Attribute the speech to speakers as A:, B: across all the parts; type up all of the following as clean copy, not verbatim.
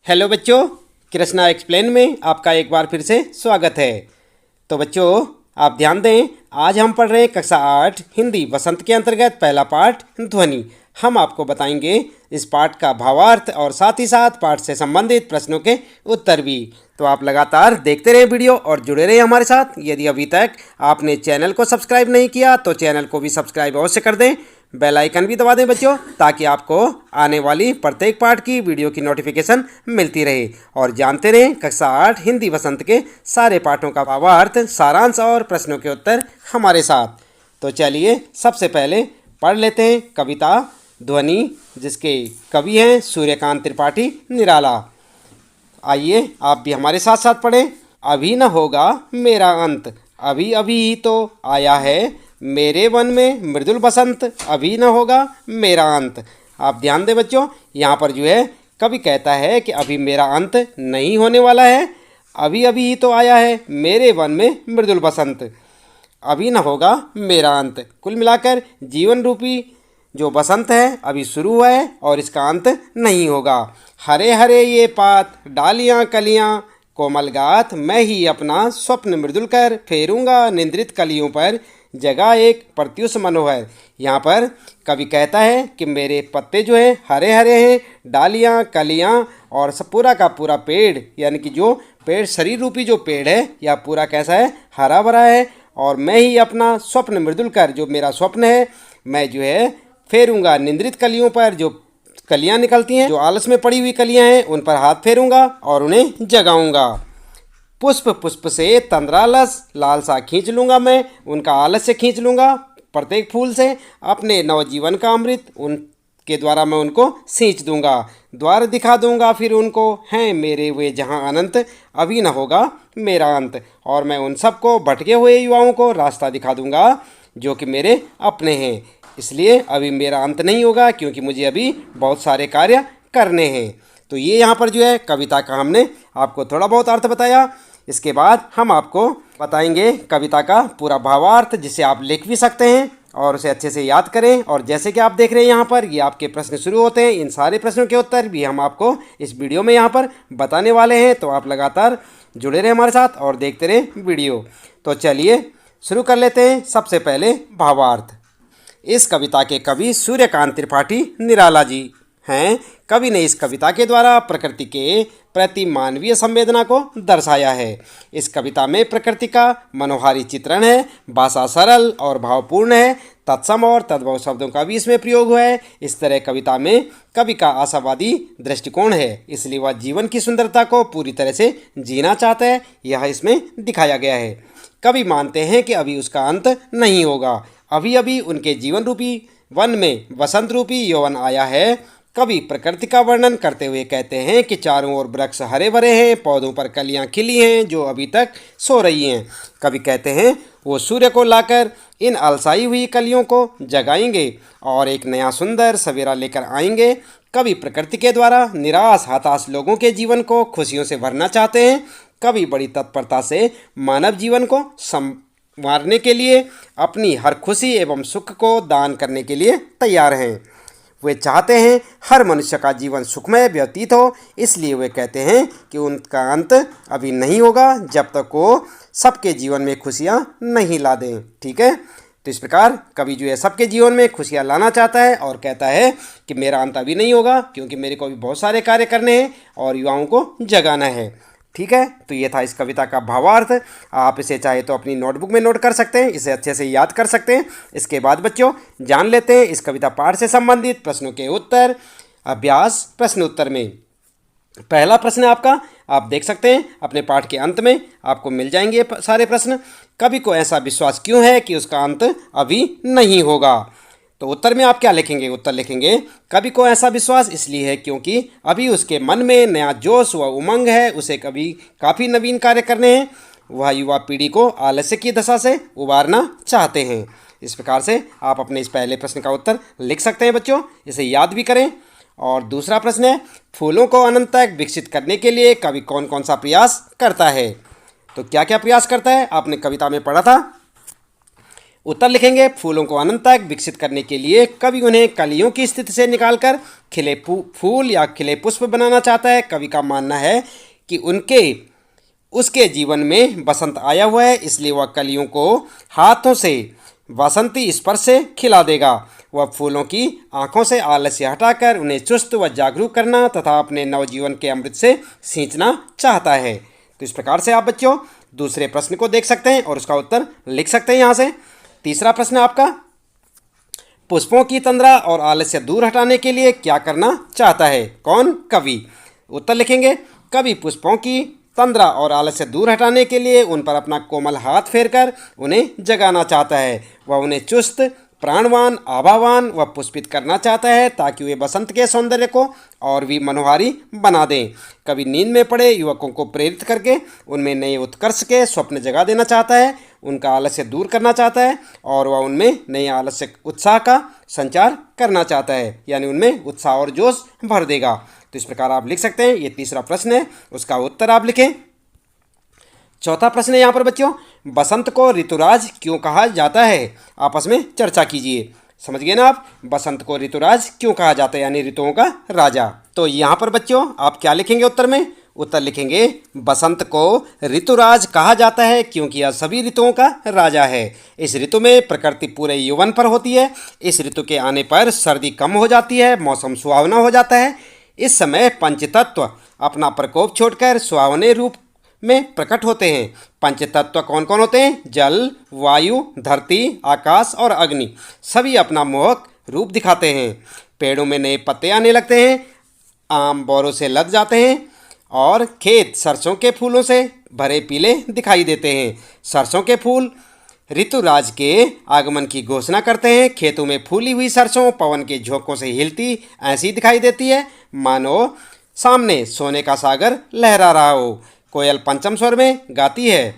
A: Hello बच्चों, Krishna explain में आपका एक बार फिर से स्वागत है। तो बच्चों आप ध्यान दें, आज हम पढ़ रहे हैं कक्षा 8 हिंदी वसंत के अंतर्गत पहला पाठ ध्वनि। हम आपको बताएंगे इस पाठ का भावार्थ और साथ ही साथ पाठ से संबंधित प्रश्नों के उत्तर भी। तो आप लगातार देखते रहें वीडियो और जुड़े रहें हमारे साथ। यदि अभी तक आपने चैनल को सब्सक्राइब नहीं किया तो चैनल को भी सब्सक्राइब अवश्य कर दें, बेल आइकन भी दबा दें बच्चों, ताकि आपको आने वाली प्रत्येक पाठ की वीडियो की नोटिफिकेशन मिलती रहे। और जानते रहें कक्षा 8 हिंदी वसंत के सारे पाठों का भावार्थ, सारांश और प्रश्नों के उत्तर हमारे साथ। तो चलिए सबसे पहले पढ़ लेते हैं कविता ध्वनि, जिसके कवि हैं सूर्यकांत त्रिपाठी निराला। आइए आप भी हमारे साथ साथ पढ़ें। अभी न होगा मेरा अंत, अभी अभी ही तो आया है मेरे वन में मृदुल बसंत, अभी न होगा मेरा अंत। आप ध्यान दें बच्चों, यहाँ पर जो है कवि कहता है कि अभी मेरा अंत नहीं होने वाला है, अभी अभी ही तो आया है मेरे वन में मृदुल बसंत, अभी न होगा मेरा अंत। कुल मिलाकर जीवन रूपी जो बसंत है अभी शुरू हुआ है और इसका अंत नहीं होगा। हरे हरे ये पात, डालियाँ कलियाँ, कोमल गाथ, मैं ही अपना स्वप्न मृदुल कर फेरूंगा निंद्रित कलियों पर, जगह एक प्रत्युष मनोहर। यहाँ पर कवि कहता है कि मेरे पत्ते जो है हरे हरे हैं, डालियाँ कलियाँ और सब पूरा का पूरा पेड़, यानी कि जो पेड़ शरीर रूपी जो पेड़ है यह पूरा कैसा है, हरा भरा है। और मैं ही अपना स्वप्न मृदुल कर, जो मेरा स्वप्न है मैं जो है फेरूंगा निंद्रित कलियों पर, जो कलियां निकलती हैं, जो आलस में पड़ी हुई कलियां हैं उन पर हाथ फेरूंगा और उन्हें जगाऊंगा। पुष्प पुष्प से तंद्रालस, लालसा खींच लूँगा मैं, उनका आलस्य खींच लूँगा प्रत्येक फूल से, अपने नवजीवन का अमृत उनके द्वारा मैं उनको सींच दूंगा। द्वार दिखा दूंगा फिर उनको, हैं मेरे वे जहाँ अनंत, अभी न होगा मेरा अंत। और मैं उन सबको भटके हुए युवाओं को रास्ता दिखा दूंगा जो कि मेरे अपने हैं। इसलिए अभी मेरा अंत नहीं होगा, क्योंकि मुझे अभी बहुत सारे कार्य करने हैं। तो ये यहाँ पर जो है कविता का हमने आपको थोड़ा बहुत अर्थ बताया। इसके बाद हम आपको बताएंगे कविता का पूरा भावार्थ, जिसे आप लिख भी सकते हैं और उसे अच्छे से याद करें। और जैसे कि आप देख रहे हैं यहाँ पर ये आपके प्रश्न शुरू होते हैं, इन सारे प्रश्नों के उत्तर भी हम आपको इस वीडियो में यहाँ पर बताने वाले हैं। तो आप लगातार जुड़े रहें हमारे साथ और देखते रहें वीडियो। तो चलिए शुरू कर लेते हैं। सबसे पहले भावार्थ। इस कविता के कवि सूर्यकांत त्रिपाठी निराला जी हैं। कवि ने इस कविता के द्वारा प्रकृति के प्रति मानवीय संवेदना को दर्शाया है। इस कविता में प्रकृति का मनोहारी चित्रण है, भाषा सरल और भावपूर्ण है, तत्सम और तद्भव शब्दों का भी इसमें प्रयोग हुआ है। इस तरह कविता में कवि का आशावादी दृष्टिकोण है, इसलिए वह जीवन की सुंदरता को पूरी तरह से जीना चाहता है, यह इसमें दिखाया गया है। कवि मानते हैं कि अभी उसका अंत नहीं होगा, अभी अभी उनके जीवन रूपी वन में वसंत रूपी यौवन आया है। कवि प्रकृति का वर्णन करते हुए कहते हैं कि चारों ओर वृक्ष हरे भरे हैं, पौधों पर कलियां खिली हैं जो अभी तक सो रही हैं। कवि कहते हैं वो सूर्य को लाकर इन अलसाई हुई कलियों को जगाएंगे और एक नया सुंदर सवेरा लेकर आएंगे। कवि प्रकृति के द्वारा निराश हताश लोगों के जीवन को खुशियों से भरना चाहते हैं। कवि बड़ी तत्परता से मानव जीवन को संवारने के लिए अपनी हर खुशी एवं सुख को दान करने के लिए तैयार हैं। वे चाहते हैं हर मनुष्य का जीवन सुखमय व्यतीत हो, इसलिए वे कहते हैं कि उनका अंत अभी नहीं होगा जब तक वो सबके जीवन में खुशियाँ नहीं ला दें। ठीक है, तो इस प्रकार कवि जो है सबके जीवन में खुशियाँ लाना चाहता है और कहता है कि मेरा अंत अभी नहीं होगा, क्योंकि मेरे को अभी बहुत सारे कार्य करने हैं और युवाओं को जगाना है। ठीक है, तो ये था इस कविता का भावार्थ। आप इसे चाहे तो अपनी नोटबुक में नोट कर सकते हैं, इसे अच्छे से याद कर सकते हैं। इसके बाद बच्चों जान लेते हैं इस कविता पाठ से संबंधित प्रश्नों के उत्तर। अभ्यास प्रश्न उत्तर में पहला प्रश्न आपका, आप देख सकते हैं अपने पाठ के अंत में आपको मिल जाएंगे सारे प्रश्न। कवि को ऐसा विश्वास क्यों है कि उसका अंत अभी नहीं होगा? तो उत्तर में आप क्या लिखेंगे? उत्तर लिखेंगे कवि को ऐसा विश्वास इसलिए है क्योंकि अभी उसके मन में नया जोश व उमंग है, उसे कभी काफ़ी नवीन कार्य करने हैं, वह युवा पीढ़ी को आलस्य की दशा से उबारना चाहते हैं। इस प्रकार से आप अपने इस पहले प्रश्न का उत्तर लिख सकते हैं बच्चों, इसे याद भी करें। और दूसरा प्रश्न है, फूलों को अनंत तक विकसित करने के लिए कवि कौन कौन सा प्रयास करता है? तो क्या क्या प्रयास करता है आपने कविता में पढ़ा था। उत्तर लिखेंगे, फूलों को अनंत तक विकसित करने के लिए कवि उन्हें कलियों की स्थिति से निकालकर खिले फूल या खिले पुष्प बनाना चाहता है। कवि का मानना है कि उसके जीवन में बसंत आया हुआ है, इसलिए वह कलियों को हाथों से बसंती स्पर्श से खिला देगा। वह फूलों की आंखों से आलस्य हटाकर उन्हें चुस्त व जागरूक करना तथा अपने नवजीवन के अमृत से सींचना चाहता है। तो इस प्रकार से आप बच्चों दूसरे प्रश्न को देख सकते हैं और उसका उत्तर लिख सकते हैं यहाँ से। तीसरा प्रश्न आपका, पुष्पों की तंद्रा और आलस्य दूर हटाने के लिए क्या करना चाहता है? कौन? कवि। उत्तर लिखेंगे, कवि पुष्पों की तंद्रा और आलस्य दूर हटाने के लिए उन पर अपना कोमल हाथ फेरकर उन्हें जगाना चाहता है। वह उन्हें चुस्त, प्राणवान, आभावान व पुष्पित करना चाहता है ताकि वे बसंत के सौंदर्य को और भी मनोहारी बना दें। कवि नींद में पड़े युवकों को प्रेरित करके उनमें नए उत्कर्ष के स्वप्न जगा देना चाहता है, उनका आलस्य दूर करना चाहता है और वह उनमें नए आलस्य उत्साह का संचार करना चाहता है, यानी उनमें उत्साह और जोश भर देगा। तो इस प्रकार आप लिख सकते हैं। ये तीसरा प्रश्न है, उसका उत्तर आप लिखें। चौथा प्रश्न है यहाँ पर बच्चों, बसंत को ऋतुराज क्यों कहा जाता है? आपस में चर्चा कीजिए। समझ गए ना आप, बसंत को ऋतुराज क्यों कहा जाता है, यानी ऋतुओं का राजा। तो यहाँ पर बच्चों आप क्या लिखेंगे उत्तर में? उत्तर लिखेंगे, बसंत को ऋतुराज कहा जाता है क्योंकि यह सभी ऋतुओं का राजा है। इस ऋतु में प्रकृति पूरे यौवन पर होती है। इस ऋतु के आने पर सर्दी कम हो जाती है, मौसम सुहावना हो जाता है। इस समय पंचतत्व अपना प्रकोप छोड़कर सुहावने रूप में प्रकट होते हैं। पंचतत्व कौन कौन होते हैं? जल, वायु, धरती, आकाश और अग्नि सभी अपना मोहक रूप दिखाते हैं। पेड़ों में नए पत्ते आने लगते हैं, आम बोरों से लद जाते हैं और खेत सरसों के फूलों से भरे पीले दिखाई देते हैं। सरसों के फूल ऋतुराज के आगमन की घोषणा करते हैं। खेतों में फूली हुई सरसों पवन के झोंकों से हिलती ऐसी दिखाई देती है मानो सामने सोने का सागर लहरा रहा हो। कोयल पंचम स्वर में गाती है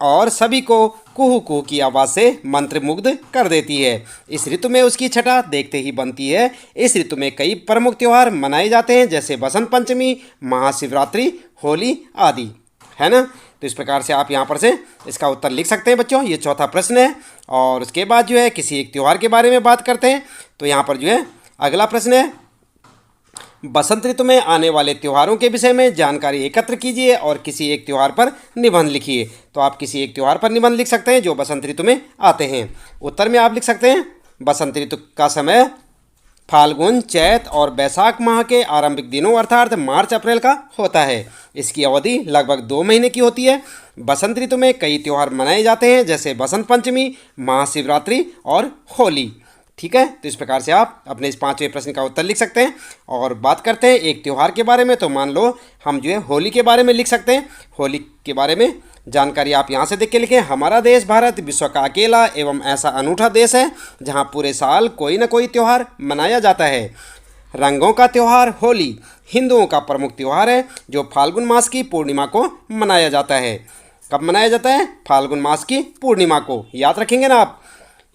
A: और सभी को कुहू कुहू की आवाज़ से मंत्रमुग्ध कर देती है। इस ऋतु में उसकी छटा देखते ही बनती है। इस ऋतु में कई प्रमुख त्यौहार मनाए जाते हैं, जैसे बसंत पंचमी, महाशिवरात्रि, होली आदि, है ना। तो इस प्रकार से आप यहाँ पर से इसका उत्तर लिख सकते हैं बच्चों। ये चौथा प्रश्न है और उसके बाद जो है किसी एक त्यौहार के बारे में बात करते हैं। तो यहाँ पर जो है अगला प्रश्न है, बसंत ऋतु में आने वाले त्योहारों के विषय में जानकारी एकत्र कीजिए और किसी एक त्यौहार पर निबंध लिखिए। तो आप किसी एक त्यौहार पर निबंध लिख सकते हैं जो बसंत ऋतु में आते हैं। उत्तर में आप लिख सकते हैं, बसंत ऋतु का समय फाल्गुन, चैत और बैसाख माह के आरंभिक दिनों अर्थात मार्च अप्रैल का होता है। इसकी अवधि लगभग 2 महीने की होती है। बसंत ऋतु में कई त्यौहार मनाए जाते हैं, जैसे बसंत पंचमी, महाशिवरात्रि और होली। ठीक है, तो इस प्रकार से आप अपने इस 5वें प्रश्न का उत्तर लिख सकते हैं। और बात करते हैं एक त्यौहार के बारे में। तो मान लो हम जो है होली के बारे में लिख सकते हैं। होली के बारे में जानकारी आप यहाँ से देख के लिखें। हमारा देश भारत विश्व का अकेला एवं ऐसा अनूठा देश है जहाँ पूरे साल कोई न कोई त्यौहार मनाया जाता है। रंगों का त्यौहार होली हिंदुओं का प्रमुख त्यौहार है जो फाल्गुन मास की पूर्णिमा को मनाया जाता है। कब मनाया जाता है? फाल्गुन मास की पूर्णिमा को। याद रखेंगे ना आप।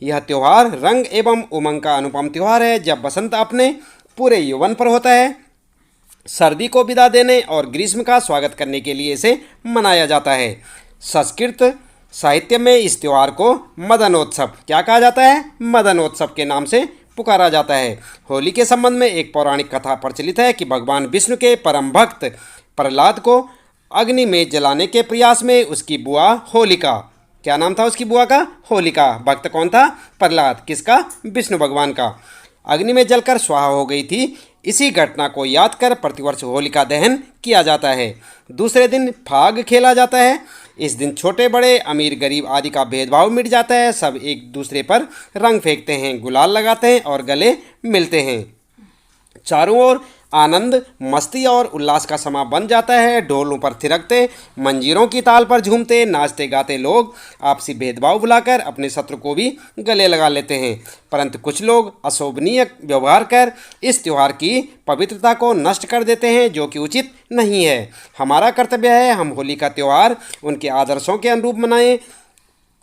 A: यह त्यौहार रंग एवं उमंग का अनुपम त्यौहार है। जब बसंत अपने पूरे यौवन पर होता है, सर्दी को विदा देने और ग्रीष्म का स्वागत करने के लिए इसे मनाया जाता है। संस्कृत साहित्य में इस त्यौहार को मदनोत्सव, क्या कहा जाता है? मदनोत्सव के नाम से पुकारा जाता है। होली के संबंध में एक पौराणिक कथा प्रचलित है कि भगवान विष्णु के परम भक्त प्रहलाद को अग्नि में जलाने के प्रयास में उसकी बुआ होलिका, क्या नाम था उसकी बुआ का? होलिका। भक्त कौन था? प्रहलाद। किसका? विष्णु भगवान का। अग्नि में जलकर स्वाहा हो गई थी। इसी घटना को याद कर प्रतिवर्ष होलिका दहन किया जाता है। दूसरे दिन फाग खेला जाता है। इस दिन छोटे बड़े, अमीर गरीब आदि का भेदभाव मिट जाता है। सब एक दूसरे पर रंग फेंकते हैं, गुलाल लगाते हैं और गले मिलते हैं। चारों ओर आनंद, मस्ती और उल्लास का समा बन जाता है। ढोलों पर थिरकते, मंजीरों की ताल पर झूमते, नाचते गाते लोग आपसी भेदभाव भुलाकर अपने शत्रु को भी गले लगा लेते हैं। परंतु कुछ लोग अशोभनीय व्यवहार कर इस त्यौहार की पवित्रता को नष्ट कर देते हैं, जो कि उचित नहीं है। हमारा कर्तव्य है हम होली का त्यौहार उनके आदर्शों के अनुरूप मनाएं।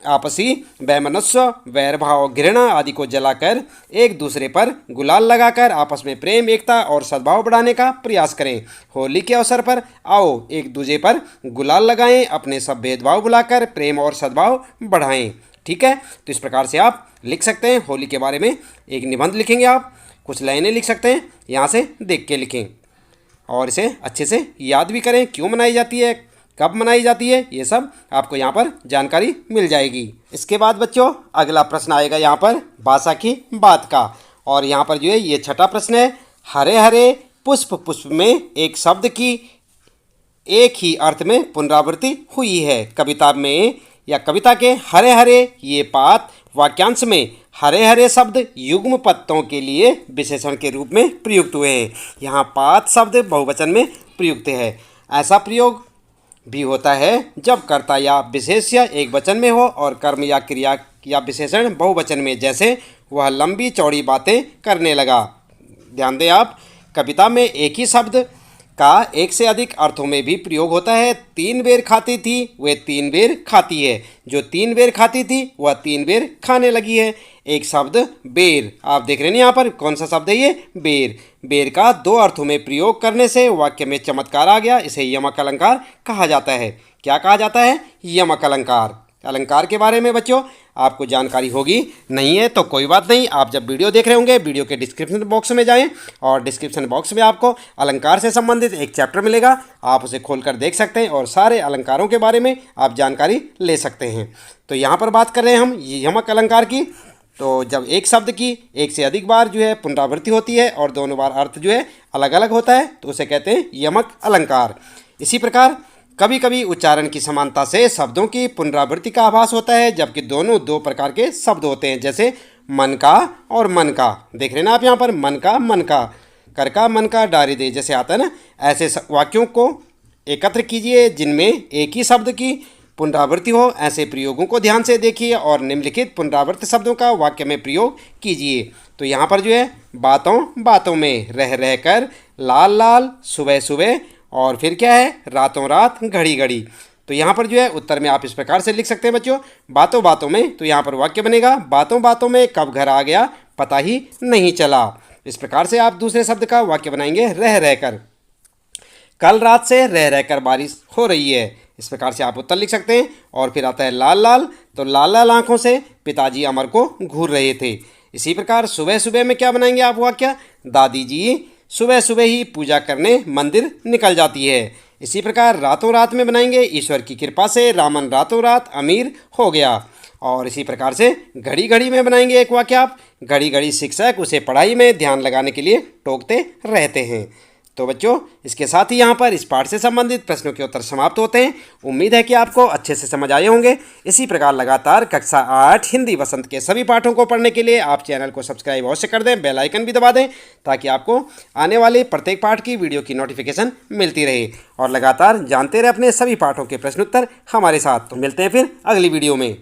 A: आपसी वैमनस्य, वैर भाव, घृणा आदि को जलाकर एक दूसरे पर गुलाल लगाकर आपस में प्रेम, एकता और सद्भाव बढ़ाने का प्रयास करें। होली के अवसर पर आओ एक दूसरे पर गुलाल लगाएं, अपने सब भेदभाव भुलाकर प्रेम और सद्भाव बढ़ाएं। ठीक है, तो इस प्रकार से आप लिख सकते हैं। होली के बारे में एक निबंध लिखेंगे, आप कुछ लाइनें लिख सकते हैं, यहाँ से देख के लिखें और इसे अच्छे से याद भी करें। क्यों मनाई जाती है, कब मनाई जाती है, ये सब आपको यहाँ पर जानकारी मिल जाएगी। इसके बाद बच्चों अगला प्रश्न आएगा यहाँ पर भाषा की बात का, और यहाँ पर जो है ये छठा प्रश्न है। हरे हरे पुष्प पुष्प में एक शब्द की एक ही अर्थ में पुनरावृत्ति हुई है। कविता में या कविता के हरे हरे ये पात वाक्यांश में हरे हरे शब्द युग्म पत्तों के लिए विशेषण के रूप में प्रयुक्त हुए हैं। यहाँ पात शब्द बहुवचन में प्रयुक्त है। ऐसा प्रयोग भी होता है जब कर्ता या विशेष्य एक वचन में हो और कर्म या क्रिया या विशेषण बहुवचन में, जैसे वह लंबी चौड़ी बातें करने लगा। ध्यान दें आप, कविता में एक ही शब्द का एक से अधिक अर्थों में भी प्रयोग होता है। 3 बेर खाती थी वह 3 बेर खाती है, जो 3 बेर खाती थी वह 3 बेर खाने लगी है। एक शब्द बेर, आप देख रहे हैं यहाँ पर कौन सा शब्द है ये, बेर। बेर का 2 अर्थों में प्रयोग करने से वाक्य में चमत्कार आ गया। इसे यमक अलंकार कहा जाता है। क्या कहा जाता है, यमक अलंकार। अलंकार के बारे में बच्चों आपको जानकारी होगी नहीं है तो कोई बात नहीं, आप जब वीडियो देख रहे होंगे वीडियो के डिस्क्रिप्शन बॉक्स में जाएं और डिस्क्रिप्शन बॉक्स में आपको अलंकार से संबंधित एक चैप्टर मिलेगा, आप उसे खोलकर देख सकते हैं और सारे अलंकारों के बारे में आप जानकारी ले सकते हैं। तो यहाँ पर बात कर रहे हैं हम यमक अलंकार की। तो जब एक शब्द की एक से अधिक बार जो है पुनरावृत्ति होती है और दोनों बार अर्थ जो है अलग अलग होता है तो उसे कहते हैं यमक अलंकार। इसी प्रकार कभी कभी उच्चारण की समानता से शब्दों की पुनरावृत्ति का आभास होता है, जबकि दोनों 2 प्रकार के शब्द होते हैं, जैसे मन का और मन का। देख रहे हैं ना आप यहाँ पर, मन का, मन का, कर का, मन का, डारी दे, जैसे आता है ना। ऐसे वाक्यों को एकत्र कीजिए जिनमें एक ही शब्द की पुनरावृत्ति हो। ऐसे प्रयोगों को ध्यान से देखिए और निम्नलिखित पुनरावृत्त शब्दों का वाक्य में प्रयोग कीजिए। तो यहाँ पर जो है बातों बातों में, रह रह कर, लाल लाल, सुबह सुबह, और फिर क्या है, रातों रात, घड़ी घड़ी। तो यहाँ पर जो है उत्तर में आप इस प्रकार से लिख सकते हैं बच्चों, बातों बातों में। तो यहाँ पर वाक्य बनेगा बातों बातों में कब घर आ गया पता ही नहीं चला। इस प्रकार से आप दूसरे शब्द का वाक्य बनाएंगे, रह रह कर, कल रात से रह रह कर बारिश हो रही है। इस प्रकार से आप उत्तर लिख सकते हैं। और फिर आता है लाल लाल, तो लाल लाल आंखों से पिताजी अमर को घूर रहे थे। इसी प्रकार सुबह सुबह में क्या बनाएंगे आप वाक्य, दादी जी सुबह सुबह ही पूजा करने मंदिर निकल जाती है। इसी प्रकार रातों रात में बनाएंगे, ईश्वर की कृपा से रामन रातों रात अमीर हो गया। और इसी प्रकार से घड़ी घड़ी में बनाएंगे एक वाक्य आप, घड़ी घड़ी शिक्षक उसे पढ़ाई में ध्यान लगाने के लिए टोकते रहते हैं। तो बच्चों इसके साथ ही यहाँ पर इस पाठ से संबंधित प्रश्नों के उत्तर समाप्त होते हैं। उम्मीद है कि आपको अच्छे से समझ आए होंगे। इसी प्रकार लगातार कक्षा 8 हिंदी वसंत के सभी पाठों को पढ़ने के लिए आप चैनल को सब्सक्राइब अवश्य कर दें, बेल आइकन भी दबा दें, ताकि आपको आने वाले प्रत्येक पाठ की वीडियो की नोटिफिकेशन मिलती रहे। और लगातार जानते रहे अपने सभी पाठों के प्रश्नोत्तर हमारे साथ। तो मिलते हैं फिर अगली वीडियो में।